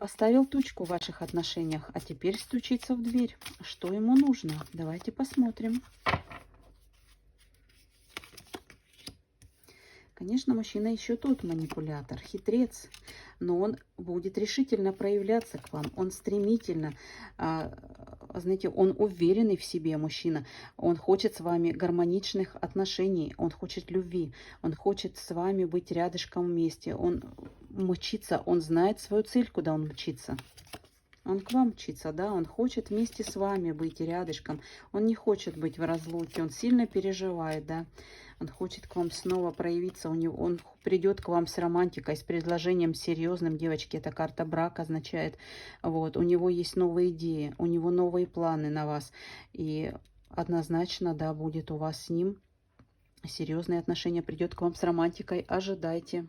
Поставил точку в ваших отношениях, а теперь стучится в дверь. Что ему нужно? Давайте посмотрим. Конечно, мужчина еще тот манипулятор, хитрец, но он будет решительно проявляться к вам. Он стремительно, знаете, он уверенный в себе мужчина. Он хочет с вами гармоничных отношений, он хочет любви, он хочет с вами быть рядышком вместе. Он мчится, он знает свою цель, куда он мчится. Он к вам мчится, да, он хочет вместе с вами быть рядышком. Он не хочет быть в разлуке, он сильно переживает, да. Он хочет к вам снова проявиться, он придет к вам с романтикой, с предложением серьезным. Девочки, эта карта брак означает, вот, у него есть новые идеи, у него новые планы на вас. И однозначно, да, будет у вас с ним серьезные отношения, придет к вам с романтикой, ожидайте.